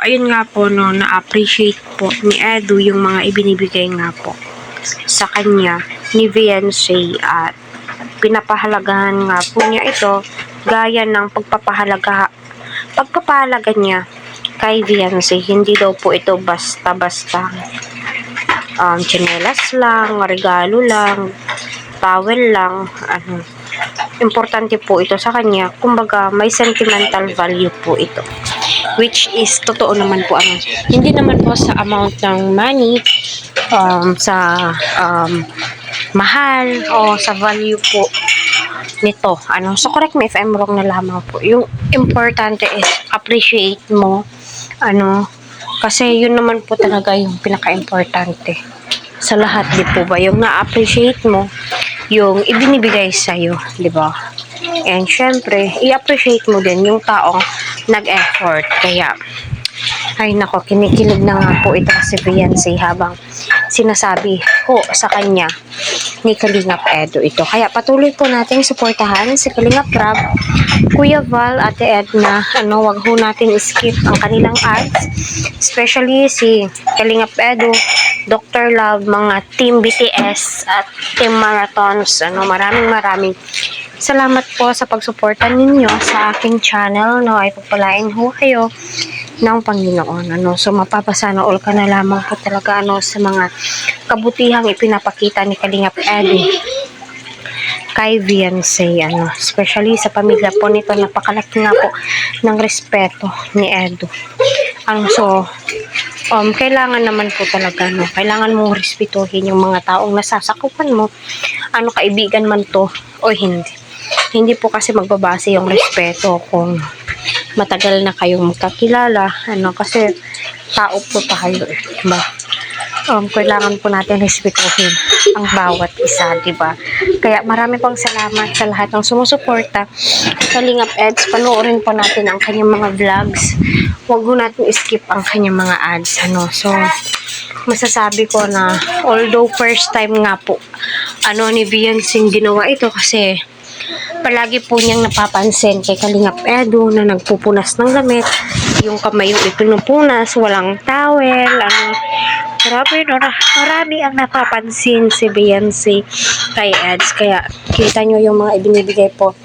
ayun nga po, no, na-appreciate po ni Edu yung mga ibinibigay nga po sa kanya ni Viancy at pinapahalagahan nga po niya ito gaya ng pagpapahalaga niya kay Viancy. Hindi daw po ito basta-basta tsinelas lang, regalo lang, towel lang, importante po ito sa kanya. Kumbaga, may sentimental value po ito. Which is, totoo naman po, hindi naman po sa amount ng money, sa mahal, o sa value po nito. So, correct me if I'm wrong na lamang po. Yung importante is, appreciate mo, kasi yun naman po talaga yung pinaka-importante sa lahat, di po ba? Yung na-appreciate mo yung ibinibigay sa'yo, di ba? And syempre, i-appreciate mo din yung taong nag-effort. Kaya, ay nako, kinikilig na nga po ito si Viancy habang sinasabi ko sa kanya ni Kalingap Edu ito. Kaya patuloy po natin suportahan si Kalingap Rab, Kuya Val, Ate Edna. Wag ho natin skip ang kanilang ads. Especially si Kalingap Edu, Dr. Love, mga Team BTS at Team Marathons. Maraming salamat po sa pagsuporta ninyo sa aking channel. Ay pagpalain ho kayo ng Panginoon. So mapapasana all ka na lamang po talaga sa mga kabutihang ipinapakita ni Kalingap Edu kay Viancy. Especially sa pamilya po nito, napakalaki nga po ng respeto ni Edu. So kailangan naman po talaga, kailangan mong respetuhin yung mga taong nasasakupan mo, kaibigan man to o hindi po kasi magbabase yung respeto kung matagal na kayong magkakilala, kasi tao po tayo, diba? Kailangan po natin respetuhin ang bawat isa, diba? Kaya marami pong salamat sa lahat ng sumusuporta. Kalingap Eds, panoorin po natin ang kanyang mga vlogs. Huwag ho natin skip ang kanyang mga ads, So, masasabi ko na, although first time nga po, ni Viancy ginawa ito kasi palagi po niyang napapansin kay Kalingap Edu na nagpupunas ng damit, yung kamay yung ipinupunas, walang towel, grabe marami ang napapansin si Viancy kay Eds. Kaya kita nyo yung mga ibinibigay po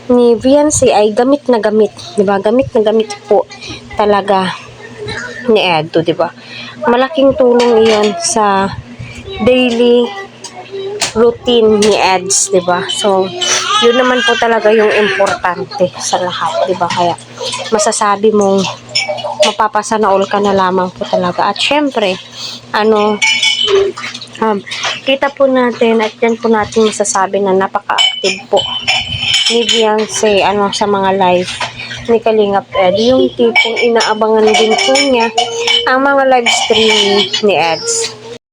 ni Viancy ay gamit na gamit, diba? Gamit na gamit po talaga ni Edu, diba? Malaking tulong iyon sa daily routine ni Eds, diba? So, yun naman po talaga yung importante sa lahat, diba? Kaya masasabi mong mapapasana all ka na lamang po talaga. At syempre, kita po natin at yan po natin masasabi na napaka-active po ni Viancy sa mga live ni Kalingap Edu. Yung tipong inaabangan din po niya ang mga live stream ni Eds.